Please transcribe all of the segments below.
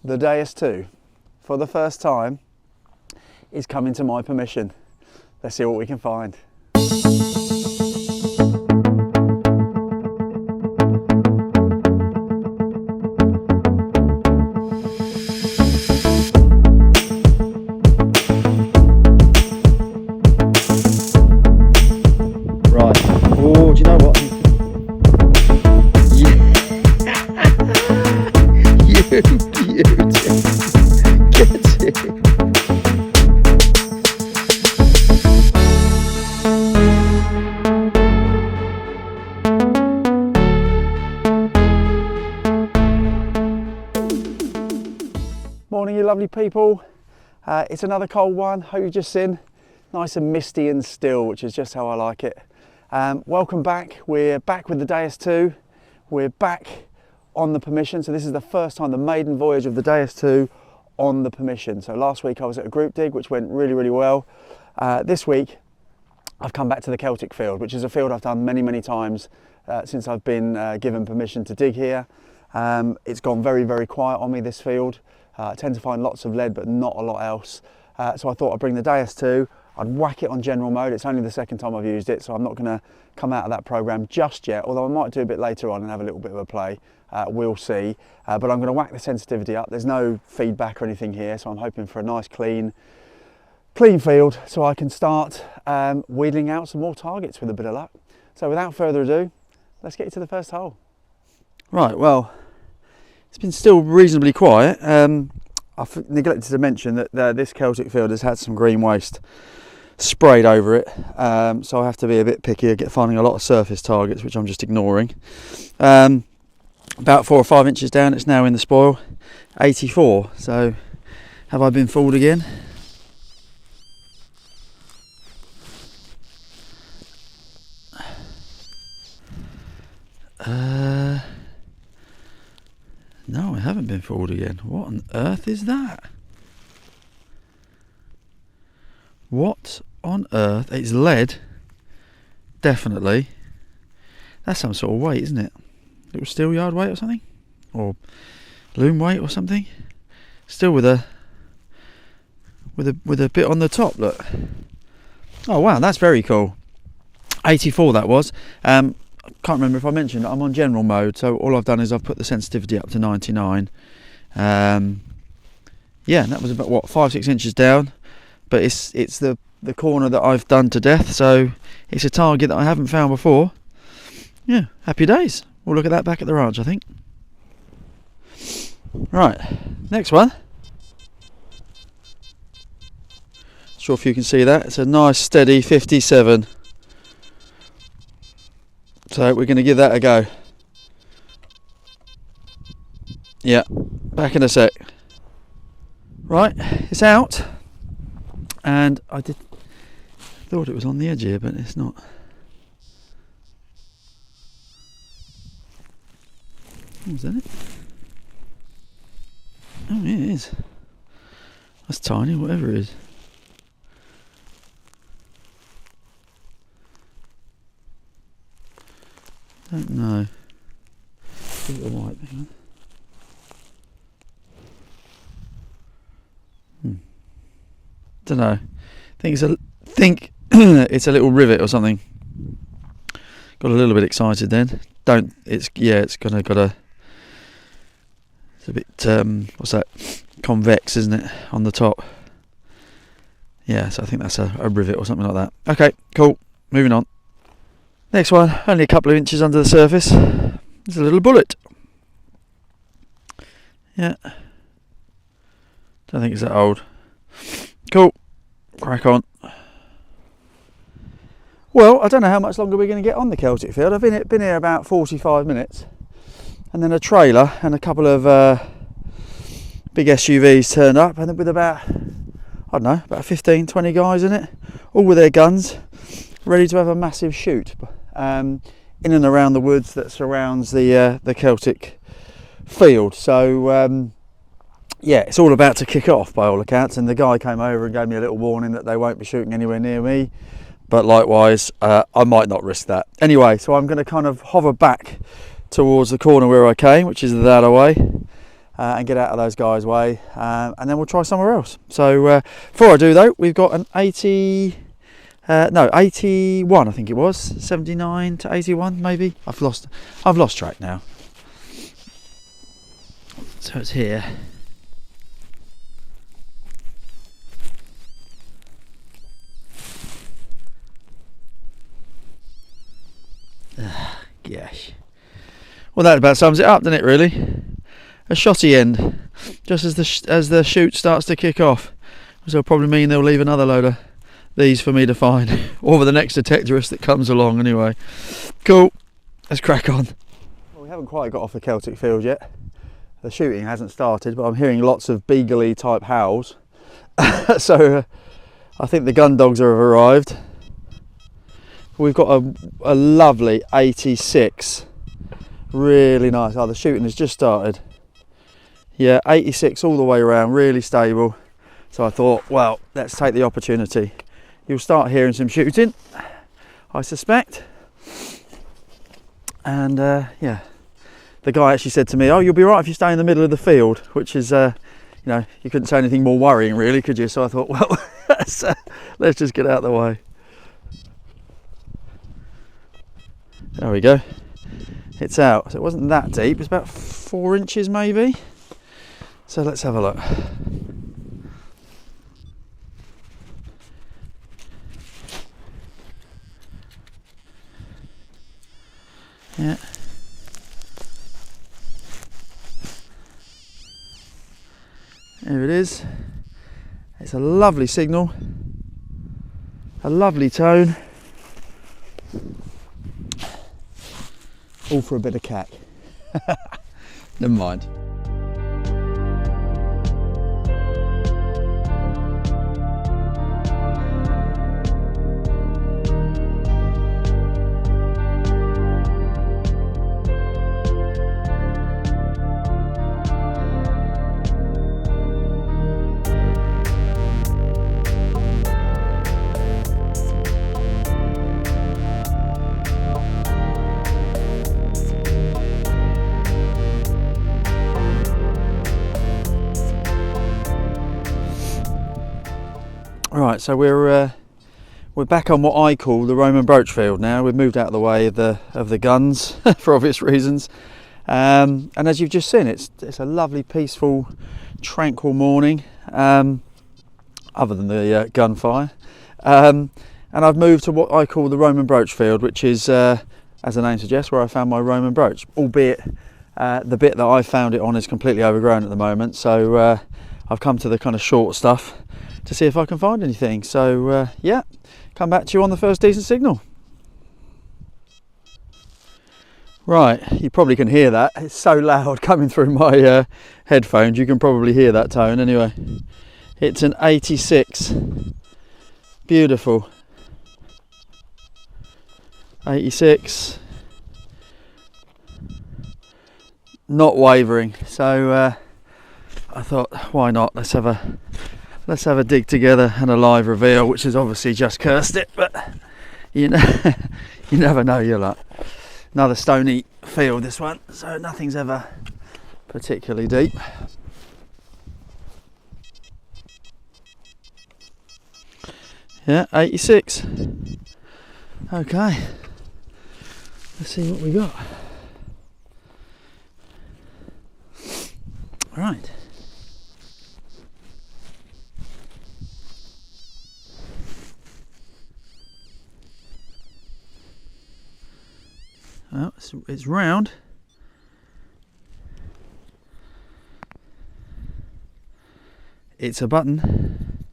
the Deus II, for the first time, is coming to my permission. Let's see what we can find. Right. Oh, do you know what? Yeah. You beauty. Get it. Morning, you lovely people. It's another cold one. Hope you've just seen. Nice and misty and still, which is just how I like it. Welcome back. We're back with the Deus II. We're back on the permission. So this is the first time, the maiden voyage of the Deus II on the permission. So last week I was at a group dig, which went really, really well. This week I've come back to the Celtic field, which is a field I've done many, many times since I've been given permission to dig here. It's gone very, very quiet on me, this field. I tend to find lots of lead, but not a lot else. So I thought I'd bring the Deus II, I'd whack it on general mode. It's only the second time I've used it, so I'm not going to come out of that program just yet, although I might do a bit later on and have a little bit of a play. We'll see. But I'm going to whack the sensitivity up. There's no feedback or anything here, so I'm hoping for a nice clean field so I can start wheedling out some more targets with a bit of luck. So without further ado, let's get you to the first hole. Right, well, it's been still reasonably quiet. I've neglected to mention that this Celtic field has had some green waste sprayed over it, so I have to be a bit picky. I get finding a lot of surface targets, which I'm just ignoring. About 4 or 5 inches down, it's now in the spoil. 84. So, have I been fooled again? No, I haven't been fooled again. What on earth is that? What on earth? It's lead. Definitely. That's some sort of weight, isn't it? Little steel yard weight or something? Or loom weight or something? Still with a bit on the top, look. Oh wow, that's very cool. 84 that was. I can't remember if I mentioned I'm on general mode, so all I've done is I've put the sensitivity up to 99. Yeah, and that was about what, 5-6 inches down, but it's the corner that I've done to death, so it's a target that I haven't found before. Yeah, happy days. We'll look at that back at the ranch, I think. Right, next one. Not sure if you can see that. It's a nice steady 57. So we're going to give that a go. Yeah, back in a sec. Right, it's out. And I thought it was on the edge here, but it's not. Oh, is that it? Oh, yeah, it is. That's tiny, whatever it is. Don't know. Give it a wipe. Hang on. Don't know. Think it's a little rivet or something. Got a little bit excited then. It's a bit what's that? Convex, isn't it, on the top? Yeah, so I think that's a rivet or something like that. Okay, cool. Moving on. Next one, only a couple of inches under the surface. There's a little bullet. Yeah. Don't think it's that old. Cool. Crack on. Well, I don't know how much longer we're going to get on the Celtic field. I've been here about 45 minutes. And then a trailer and a couple of big SUVs turned up, and with about 15, 20 guys in it, all with their guns, ready to have a massive shoot in and around the woods that surrounds the Celtic field. So yeah, it's all about to kick off by all accounts, and the guy came over and gave me a little warning that they won't be shooting anywhere near me, but likewise I might not risk that. Anyway, so I'm going to kind of hover back towards the corner where I came, which is that away, and get out of those guys' way, and then we'll try somewhere else. So before I do though, we've got an 81 I think it was, 79 to 81 maybe. I've lost track now. So it's here. Gosh. Well, that about sums it up, doesn't it, really? A shotty end, just as the shoot starts to kick off. So it'll probably mean they'll leave another load of these for me to find, or for the next detectorist that comes along anyway. Cool, let's crack on. Well, we haven't quite got off the Celtic field yet. The shooting hasn't started, but I'm hearing lots of beagle-y type howls. So I think the gun dogs have arrived. We've got a lovely 86, really nice. Oh, the shooting has just started. Yeah, 86 all the way around, really stable. So I thought, well, let's take the opportunity. You'll start hearing some shooting, I suspect. And yeah, the guy actually said to me, oh, you'll be right if you stay in the middle of the field, which is, you know, you couldn't say anything more worrying really, could you? So I thought, well, let's just get out of the way. There we go, it's out. So it wasn't that deep, it's about 4 inches maybe. So let's have a look. Yeah. There it is. It's a lovely signal, a lovely tone. All for a bit of cack. Never mind. Right, so we're back on what I call the Roman brooch field now. We've moved out of the way of the guns for obvious reasons, and as you've just seen, it's a lovely, peaceful, tranquil morning, other than the gunfire, and I've moved to what I call the Roman brooch field, which is, as the name suggests, where I found my Roman brooch. Albeit the bit that I found it on is completely overgrown at the moment, so I've come to the kind of short stuff to see if I can find anything. So yeah, come back to you on the first decent signal. Right, you probably can hear that. It's so loud coming through my headphones. You can probably hear that tone anyway. It's an 86. Beautiful. 86. Not wavering. So I thought, why not? Let's have a dig together and a live reveal, which has obviously just cursed it, but you know, you never know your luck. Another stony field, this one, so nothing's ever particularly deep. Yeah, 86. Okay, let's see what we got. Right. Well, it's round. It's a button.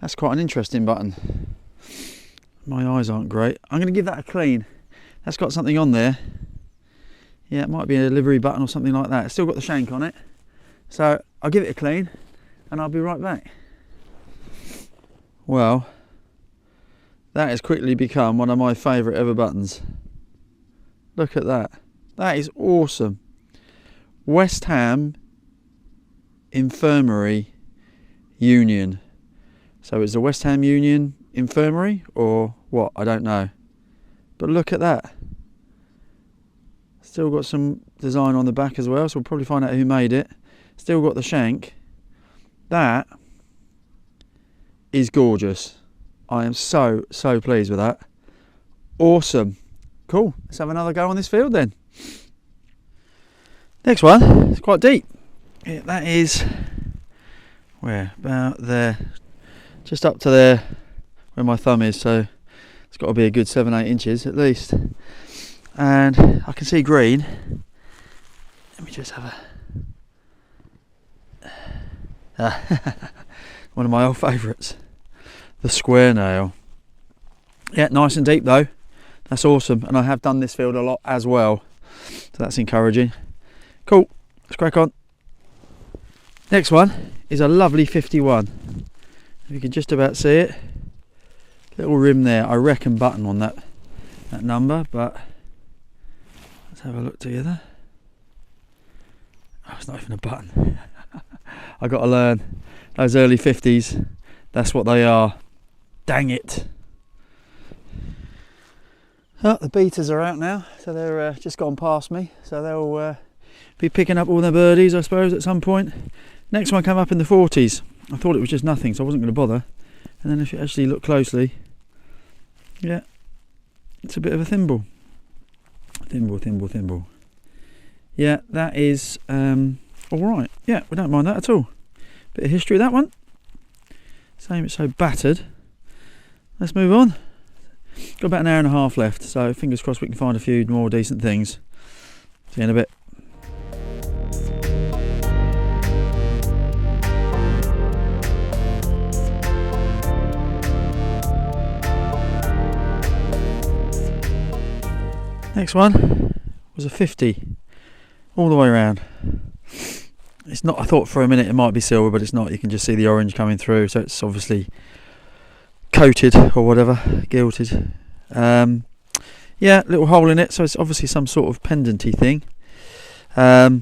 That's quite an interesting button. My eyes aren't great. I'm going to give that a clean. That's got something on there. Yeah, it might be a livery button or something like that. It's still got the shank on it. So I'll give it a clean and I'll be right back. Well, that has quickly become one of my favourite ever buttons. Look at that. That is awesome. West Ham Infirmary Union. So it's the West Ham Union Infirmary or what? I don't know. But look at that. Still got some design on the back as well, so we'll probably find out who made it. Still got the shank. That is gorgeous. I am so pleased with that. Awesome. Cool. Let's have another go on this field then. Next one, it's quite deep. Yeah, that is where? About there. Just up to there where my thumb is, so it's got to be a good 7-8 inches at least. And I can see green. Let me just have a one of my old favourites, the square nail. Yeah, nice and deep though. That's awesome, and I have done this field a lot as well, so that's encouraging. Cool, let's crack on. Next one is a lovely 51. If you can just about see it, little rim there. I reckon button on that number, but let's have a look together. Oh, it's not even a button. I got to learn those early 50s. That's what they are. Dang it. Oh, the beaters are out now, so they're just gone past me, so they'll be picking up all their birdies, I suppose, at some point. Next one came up in the 40s. I thought it was just nothing, so I wasn't going to bother. And then if you actually look closely, yeah, it's a bit of a thimble. Thimble. Yeah, that is alright. Yeah, we don't mind that at all. Bit of history of that one. Same, it's so battered. Let's move on. Got about an hour and a half left, so fingers crossed we can find a few more decent things. See you in a bit. Next one was a 50 all the way around. It's not, I thought for a minute it might be silver, but it's not. You can just see the orange coming through, so it's obviously coated or whatever, gilded. Yeah, little hole in it, so it's obviously some sort of pendanty thing, I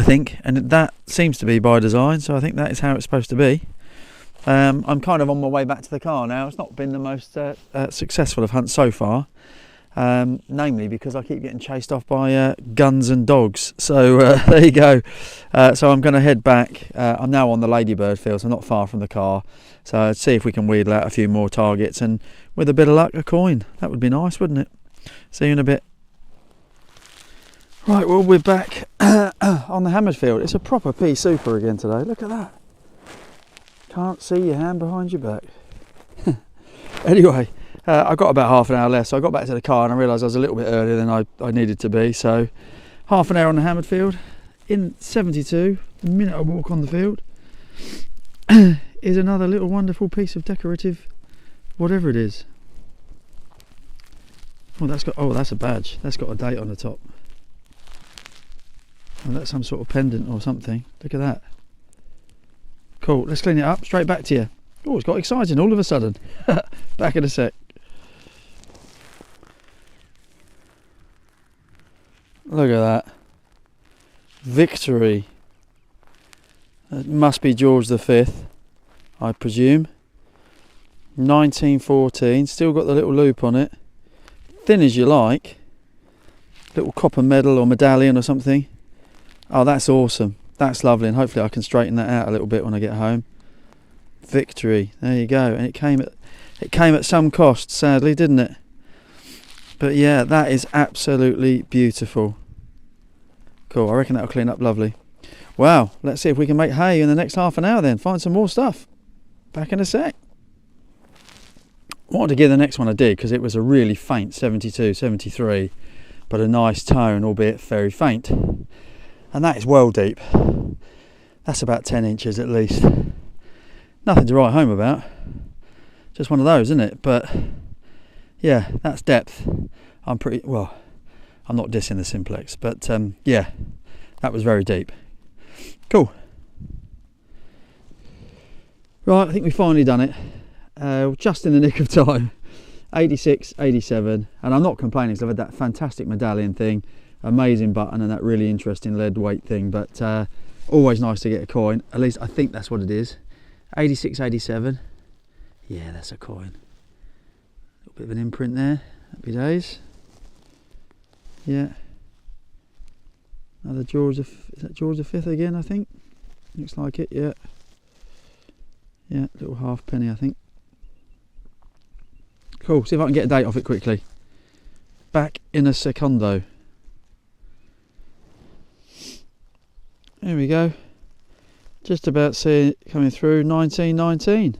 think, and that seems to be by design, so I think that is how it's supposed to be. I'm kind of on my way back to the car now. It's not been the most successful of hunts so far, namely because I keep getting chased off by guns and dogs, so there you go. So I'm going to head back. I'm now on the ladybird field, so I'm not far from the car, so let's see if we can wheedle out a few more targets, and with a bit of luck, a coin. That would be nice, wouldn't it? See you in a bit. Right, well, we're back on the hammered field. It's a proper pea super again today. Look at that. Can't see your hand behind your back. Anyway, I got about half an hour left, so I got back to the car and I realised I was a little bit earlier than I needed to be. So half an hour on the hammered field. In 72, the minute I walk on the field, is another little wonderful piece of decorative whatever it is. Oh, that's a badge. That's got a date on the top. Oh, that's some sort of pendant or something. Look at that. Cool, let's clean it up. Straight back to you. Oh, it's got exciting all of a sudden. Back in a sec. Look at that. Victory. That must be George V, I presume. 1914. Still got the little loop on it. Thin as you like. Little copper medal or medallion or something. Oh, that's awesome. That's lovely, and hopefully I can straighten that out a little bit when I get home. Victory. There you go. And it came at some cost, sadly, didn't it? But yeah, that is absolutely beautiful. Cool. I reckon that'll clean up lovely. Wow. Let's see if we can make hay in the next half an hour then. Find some more stuff. Back in a sec. I wanted to give the next one a dig because it was a really faint 72, 73, but a nice tone, albeit very faint. And that is well deep. That's about 10 inches at least. Nothing to write home about. Just one of those, isn't it? But yeah, that's depth. I'm not dissing the simplex, but yeah, that was very deep. Cool. Right, I think we've finally done it. Just in the nick of time. 86, 87, and I'm not complaining because I've had that fantastic medallion thing, amazing button, and that really interesting lead weight thing, but always nice to get a coin. At least I think that's what it is. 86, 87. Yeah, that's a coin. A little bit of an imprint there. Happy days. Yeah, Another George, is that George V again, I think? Looks like it, yeah. Yeah, little halfpenny, I think. Cool, see if I can get a date off it quickly. Back in a secondo. There we go. Just about see it coming through, 1919.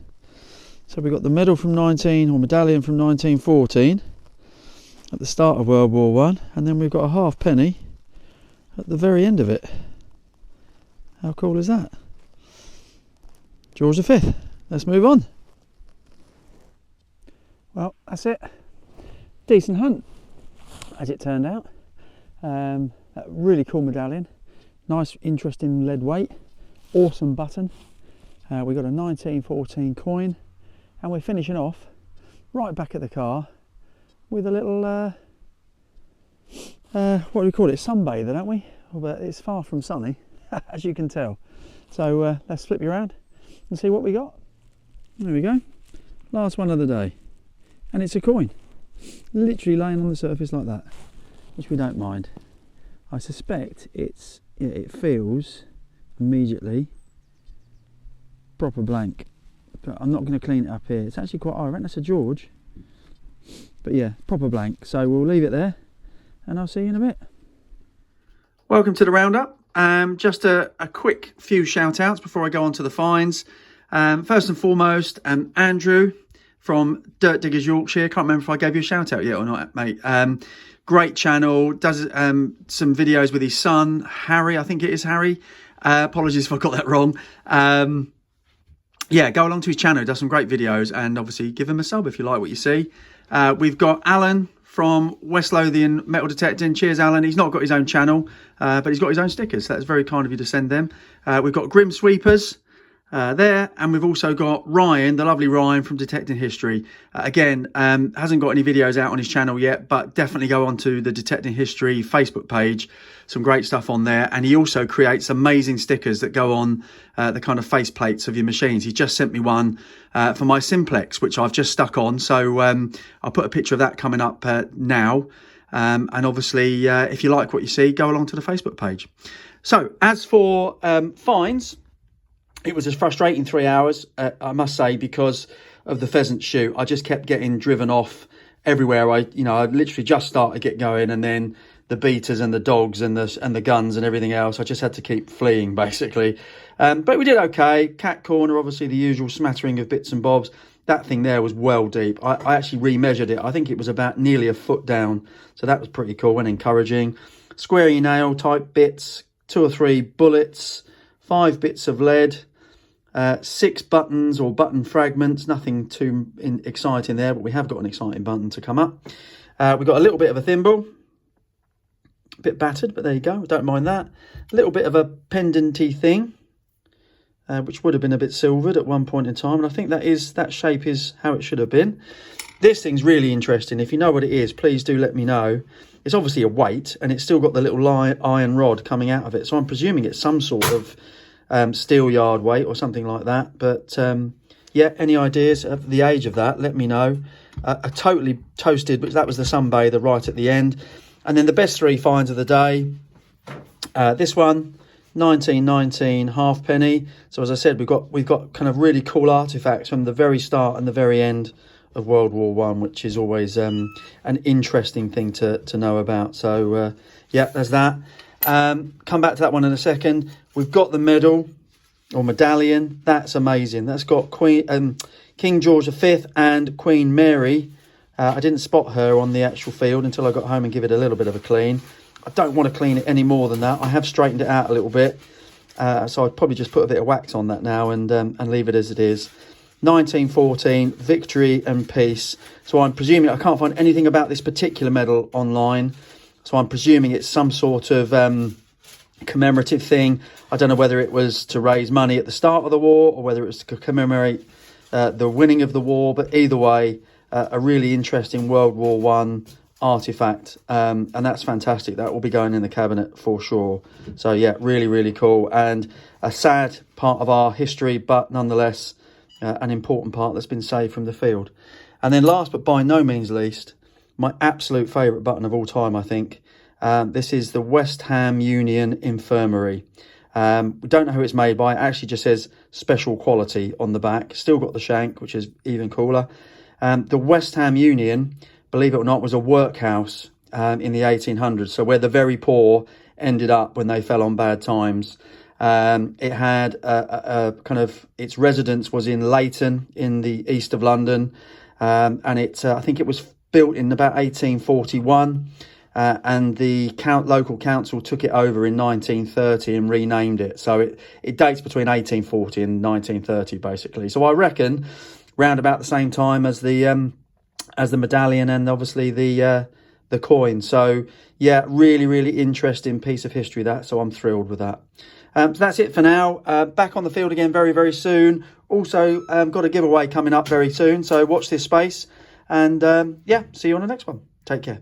So we got the medal from medallion from 1914 at the start of World War One, and then we've got a halfpenny at the very end of it. How cool is that? George V. Let's move on. Well, that's it. Decent hunt, as it turned out. That really cool medallion. Nice, interesting lead weight. Awesome button. We got a 1914 coin, and we're finishing off right back at the car with a little what do we call it? Sunbather, don't we? But it's far from sunny, as you can tell. So let's flip you around and see what we got. There we go. Last one of the day, and it's a coin, literally laying on the surface like that, which we don't mind. I suspect it feels immediately proper blank, but I'm not going to clean it up here. It's actually quite, I reckon that's a George, but yeah, proper blank. So we'll leave it there, and I'll see you in a bit. Welcome to the roundup. Just a quick few shout outs before I go on to the finds. First and foremost, Andrew from Dirt Diggers Yorkshire. Can't remember if I gave you a shout out yet or not, mate. Great channel, does some videos with his son, Harry, I think it is Harry. Apologies if I got that wrong. Yeah, go along to his channel, does some great videos, and obviously give him a sub if you like what you see. We've got Alan from West Lothian Metal Detecting. Cheers, Alan. He's not got his own channel, but he's got his own stickers. So that's very kind of you to send them. We've got Grim Sweepers there, and we've also got Ryan, the lovely Ryan from Detecting History. Again, hasn't got any videos out on his channel yet, but definitely go onto the Detecting History Facebook page. Some great stuff on there, and he also creates amazing stickers that go on the kind of face plates of your machines. He just sent me one for my Simplex, which I've just stuck on, so I'll put a picture of that coming up now. And obviously, if you like what you see, go along to the Facebook page. So as for finds, it was a frustrating 3 hours, I must say, because of the pheasant shoot. I just kept getting driven off everywhere. I literally just started to get going, and then the beaters and the dogs and the guns and everything else, I just had to keep fleeing, basically. But we did okay. Cat corner, obviously the usual smattering of bits and bobs. That thing there was well deep. I actually remeasured it. I think it was about nearly a foot down. So that was pretty cool and encouraging. Squarey nail type bits, 2 or 3 bullets, 5 bits of lead, 6 buttons or button fragments. Nothing too exciting there, but we have got an exciting button to come up. We've got a little bit of a thimble. A bit battered, but there you go. Don't mind that. A little bit of a pendenty thing, which would have been a bit silvered at one point in time. And I think that shape is how it should have been. This thing's really interesting. If you know what it is, please do let me know. It's obviously a weight, and it's still got the little iron rod coming out of it. So I'm presuming it's some sort of steel yard weight or something like that. But yeah, any ideas of the age of that, let me know. A totally toasted, but that was the sunbather right at the end. And then the best 3 finds of the day. This one, 1919 halfpenny. So as I said, we've got kind of really cool artifacts from the very start and the very end of World War One, which is always an interesting thing to know about. So yeah, there's that. Come back to that one in a second. We've got the medal or medallion. That's amazing. That's got King George V and Queen Mary. I didn't spot her on the actual field until I got home and give it a little bit of a clean. I don't want to clean it any more than that. I have straightened it out a little bit. So I'd probably just put a bit of wax on that now and leave it as it is. 1914, victory and peace. So I'm presuming, I can't find anything about this particular medal online. So I'm presuming it's some sort of commemorative thing. I don't know whether it was to raise money at the start of the war or whether it was to commemorate the winning of the war. But either way, a really interesting World War One artifact, and that's fantastic. That will be going in the cabinet for sure. So yeah, really, really cool, and a sad part of our history, but nonetheless an important part that's been saved from the field. And then last but by no means least, my absolute favourite button of all time, I think, This is the West Ham Union Infirmary. We don't know who it's made by. It actually just says special quality on the back. Still got the shank, which is even cooler. The West Ham Union, believe it or not, was a workhouse in the 1800s. So where the very poor ended up when they fell on bad times. It had a kind of, its residence was in Leighton in the east of London. And I think it was built in about 1841. And the local council took it over in 1930 and renamed it. So it dates between 1840 and 1930, basically. So I reckon round about the same time as the medallion and obviously the coin. So yeah, really, really interesting piece of history that. So I'm thrilled with that. So that's it for now. Back on the field again very, very soon. Also got a giveaway coming up very soon. So watch this space. And yeah, see you on the next one. Take care.